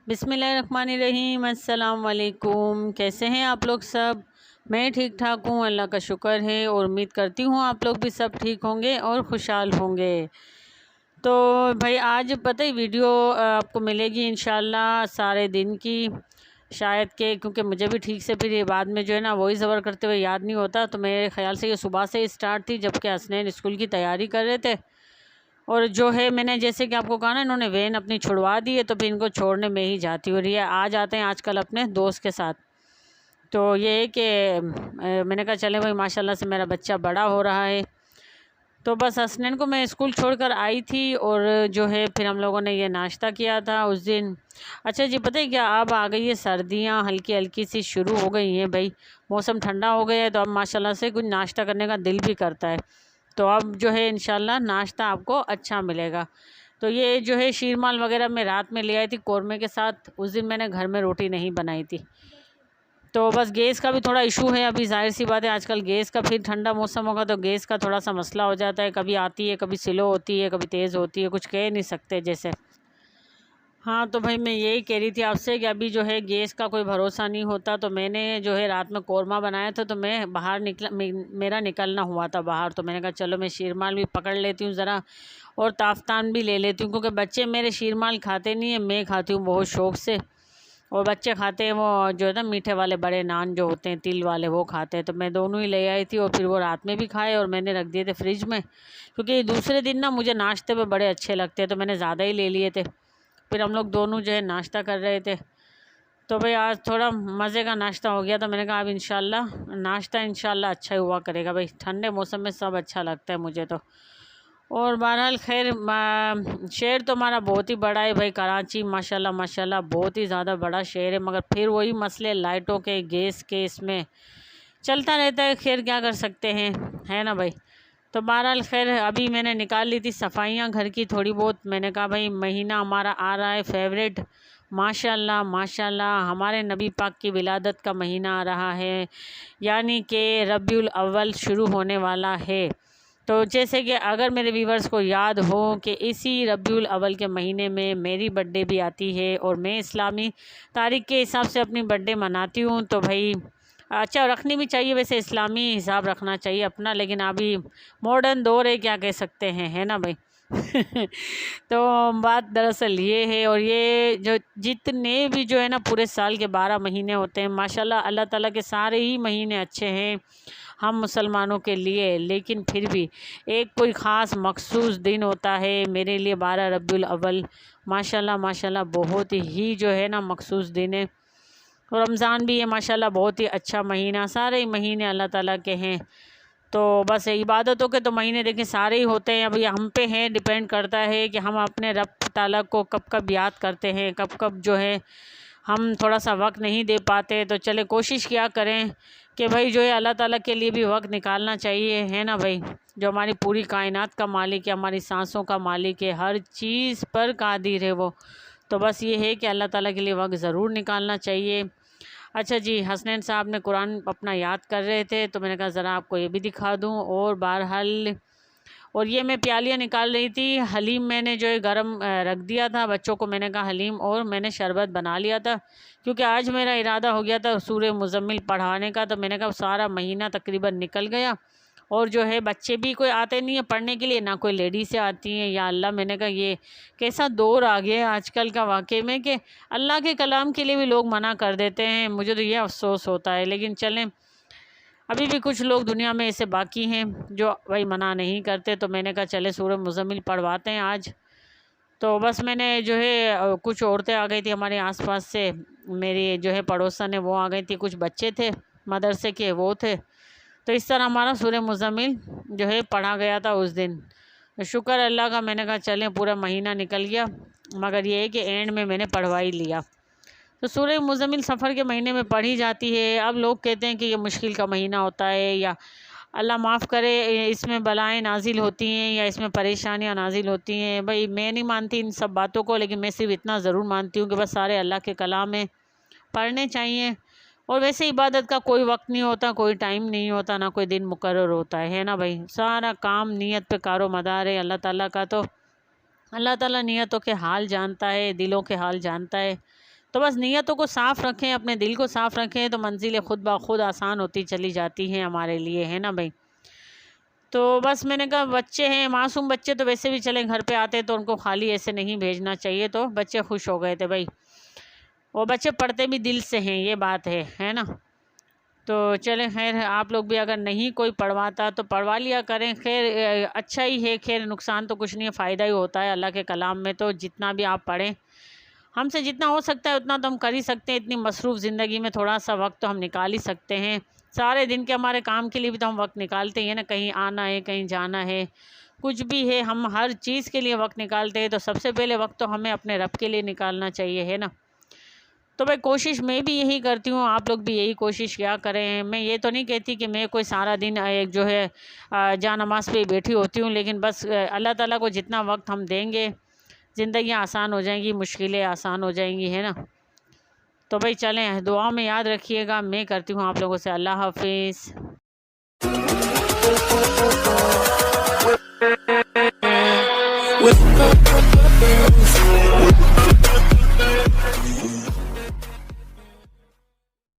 बिस्मिल्लाहिर्रहमानिर्रहीम। अस्सलाम वालेकुम। कैसे हैं आप लोग सब? मैं ठीक ठाक हूँ, अल्लाह का शुक्र है और उम्मीद करती हूँ आप लोग भी सब ठीक होंगे और खुशहाल होंगे। तो भाई आज पता ही वीडियो आपको मिलेगी इंशाल्लाह सारे दिन की शायद के, क्योंकि मुझे भी ठीक से फिर ये बाद में जो है ना वॉइस ओवर करते हुए याद नहीं होता। तो मेरे ख्याल से ये सुबह से स्टार्ट थी जबकि हसनैन स्कूल की तैयारी कर रहे थे। और जो है मैंने जैसे कि आपको कहा ना, इन्होंने वैन अपनी छुड़वा दी है तो फिर इनको छोड़ने में ही जाती हो रही है। आ जाते हैं आजकल अपने दोस्त के साथ। तो ये है कि मैंने कहा चले भाई माशाल्लाह से मेरा बच्चा बड़ा हो रहा है। तो बस हसनैन को मैं स्कूल छोड़कर आई थी और जो है फिर हम लोगों ने ये नाश्ता किया था उस दिन। अच्छा जी, पता है क्या, अब आ गई है सर्दियाँ, हल्की हल्की सी शुरू हो गई हैं भाई, मौसम ठंडा हो गया है तो अब माशाल्लाह से कुछ नाश्ता करने का दिल भी करता है। तो अब जो है इंशाल्लाह नाश्ता आपको अच्छा मिलेगा। तो ये जो है शीरमाल वगैरह मैं रात में ले आई थी कौरमे के साथ। उस दिन मैंने घर में रोटी नहीं बनाई थी। तो बस गैस का भी थोड़ा इशू है अभी, जाहिर सी बात है आजकल गैस का, फिर ठंडा मौसम होगा तो गैस का थोड़ा सा मसला हो जाता है। कभी आती है, कभी स्लो होती है, कभी तेज़ होती है, कुछ कह नहीं सकते जैसे। हाँ तो भाई मैं यही कह रही थी आपसे कि अभी जो है गैस का कोई भरोसा नहीं होता। तो मैंने जो है रात में कौरमा बनाया था तो मैं बाहर निकला, मेरा निकलना हुआ था बाहर। तो मैंने कहा चलो मैं शीरमाल भी पकड़ लेती हूँ ज़रा और ताफ्तान भी ले लेती हूँ, क्योंकि बच्चे मेरे शीरमाल खाते नहीं है, मैं खाती हूँ बहुत शौक़ से। और बच्चे खाते हैं वो जो है ना मीठे वाले बड़े नान जो होते हैं तिल वाले, वो खाते हैं। तो मैं दोनों ही ले आई थी और फिर वो रात में भी खाए और मैंने रख दिए थे फ्रिज में, क्योंकि दूसरे दिन ना मुझे नाश्ते पे बड़े अच्छे लगते हैं तो मैंने ज़्यादा ही ले लिए थे। फिर हम लोग दोनों जो है नाश्ता कर रहे थे। तो भाई आज थोड़ा मज़े का नाश्ता हो गया। तो मैंने कहा अब इंशाल्लाह नाश्ता इंशाल्लाह अच्छा ही हुआ करेगा भाई, ठंडे मौसम में सब अच्छा लगता है मुझे तो। और बहरहाल खैर शहर तो हमारा बहुत ही बड़ा है भाई, कराची माशाल्लाह माशाल्लाह बहुत ही ज़्यादा बड़ा शहर है। मगर फिर वही मसले लाइटों के, गैस के, इसमें चलता रहता है। खैर क्या कर सकते हैं, है ना भाई। तो बहरहाल खैर अभी मैंने निकाल ली थी सफाइयाँ घर की थोड़ी बहुत। मैंने कहा भाई महीना हमारा आ रहा है फेवरेट, माशाल्लाह माशाल्लाह हमारे नबी पाक की विलादत का महीना आ रहा है, यानी कि रबीउल अव्वल शुरू होने वाला है। तो जैसे कि अगर मेरे व्यूवर्स को याद हो कि इसी रबीउल अव्वल के महीने में मेरी बर्थडे भी आती है और मैं इस्लामी तारीख के हिसाब से अपनी बर्थडे मनाती हूँ। तो भाई अच्छा रखनी भी चाहिए, वैसे इस्लामी हिसाब रखना चाहिए अपना, लेकिन अभी मॉडर्न दौर है, क्या कह सकते हैं, है ना भाई। तो बात दरअसल ये है। और ये जो जितने भी जो है ना पूरे साल के 12 महीने होते हैं माशाल्लाह, अल्लाह ताला के सारे ही महीने अच्छे हैं हम मुसलमानों के लिए। लेकिन फिर भी एक कोई ख़ास मखसूस दिन होता है मेरे लिए, 12 रबीउल अव्वल माशाल्लाह माशाल्लाह बहुत ही जो है ना मखसूस दिन है। और रमज़ान भी है माशाल्लाह, बहुत ही अच्छा महीना, सारे ही महीने अल्लाह ताला के हैं। तो बस इबादतों के तो महीने देखें सारे ही होते हैं, अभी हम पे हैं, डिपेंड करता है कि हम अपने रब ताला को कब कब याद करते हैं, कब कब जो है हम थोड़ा सा वक्त नहीं दे पाते। तो चले कोशिश किया करें कि भाई जो है अल्लाह ताला के लिए भी वक्त निकालना चाहिए, है ना भाई। जो हमारी पूरी कायनात का मालिक है, हमारी सांसों का मालिक है, हर चीज़ पर कादिर है वो। तो बस ये है कि अल्लाह ताला के लिए वक्त ज़रूर निकालना चाहिए। अच्छा जी, हसनैन साहब ने कुरान अपना याद कर रहे थे तो मैंने कहा ज़रा आपको ये भी दिखा दूं। और बहरहाल और ये मैं प्यालियाँ निकाल रही थी, हलीम मैंने जो है गरम रख दिया था बच्चों को, मैंने कहा हलीम, और मैंने शरबत बना लिया था क्योंकि आज मेरा इरादा हो गया था सूरह मुज़म्मिल पढ़ाने का। तो मैंने कहा सारा महीना तकरीबन निकल गया और जो है बच्चे भी कोई आते नहीं है पढ़ने के लिए, ना कोई लेडीज़ें आती हैं। या अल्लाह, मैंने कहा ये कैसा दौर आ गया है आजकल का वाकई में कि अल्लाह के कलाम के लिए भी लोग मना कर देते हैं। मुझे तो ये अफसोस होता है। लेकिन चलें, अभी भी कुछ लोग दुनिया में ऐसे बाकी हैं जो भाई मना नहीं करते। तो मैंने कहा चले सूरह मुज़म्मिल पढ़वाते हैं आज। तो बस मैंने जो है कुछ औरतें आ गई थी हमारे आसपास से, मेरी जो है पड़ोसन है वो आ गई थी, कुछ बच्चे थे मदरसे के वो थे। तो इस तरह हमारा सूरह मुज़म्मिल जो है पढ़ा गया था उस दिन। शुक्र अल्लाह का, मैंने कहा चलें पूरा महीना निकल गया, मगर ये है कि एंड में मैंने पढ़वा ही लिया। तो सूरह मुज़म्मिल सफ़र के महीने में पढ़ी जाती है। अब लोग कहते हैं कि ये मुश्किल का महीना होता है, या अल्लाह माफ़ करे इसमें बलाएँ नाजिल होती हैं या इसमें परेशानियाँ नाजिल होती हैं। भाई मैं नहीं मानती इन सब बातों को, लेकिन मैं सिर्फ इतना ज़रूर मानती हूँ कि बस सारे अल्लाह के कलाम हैं, पढ़ने चाहिए। और वैसे इबादत का कोई वक्त नहीं होता, कोई टाइम नहीं होता, ना कोई दिन मुकर्रर होता है ना भाई। सारा काम नीयत पे कारो मदार है अल्लाह ताला का। तो अल्लाह ताला नियतों के हाल जानता है, दिलों के हाल जानता है। तो बस नीयतों को साफ़ रखें, अपने दिल को साफ़ रखें, तो मंजिलें खुद ब खुद आसान होती चली जाती हैं हमारे लिए, है ना भाई। तो बस मैंने कहा बच्चे हैं, मासूम बच्चे तो वैसे भी चले घर पे आते तो उनको खाली ऐसे नहीं भेजना चाहिए, तो बच्चे खुश हो गए थे भाई। वो बच्चे पढ़ते भी दिल से हैं, ये बात है ना। तो चलें, खैर आप लोग भी अगर नहीं कोई पढ़वाता तो पढ़वा लिया करें, खैर अच्छा ही है, खैर नुकसान तो कुछ नहीं है, फ़ायदा ही होता है अल्लाह के कलाम में। तो जितना भी आप पढ़ें, हमसे जितना हो सकता है उतना तो हम कर ही सकते हैं। इतनी मसरूफ़ ज़िंदगी में थोड़ा सा वक्त तो हम निकाल ही सकते हैं। सारे दिन के हमारे काम के लिए भी तो हम वक्त निकालते ही हैं ना, कहीं आना है, कहीं जाना है, कुछ भी है, हम हर चीज़ के लिए वक्त निकालते हैं। तो सबसे पहले वक्त तो हमें अपने रब के लिए निकालना चाहिए, है ना। तो भाई कोशिश मैं भी यही करती हूँ, आप लोग भी यही कोशिश क्या करें। मैं ये तो नहीं कहती कि मैं कोई सारा दिन एक जो है जा नमाज़ पे बैठी होती हूँ, लेकिन बस अल्लाह ताला को जितना वक्त हम देंगे, ज़िंदगी आसान हो जाएंगी, मुश्किलें आसान हो जाएंगी, है ना। तो भाई चलें, दुआ में याद रखिएगा। मैं करती हूँ आप लोगों से अल्लाह हाफिज़।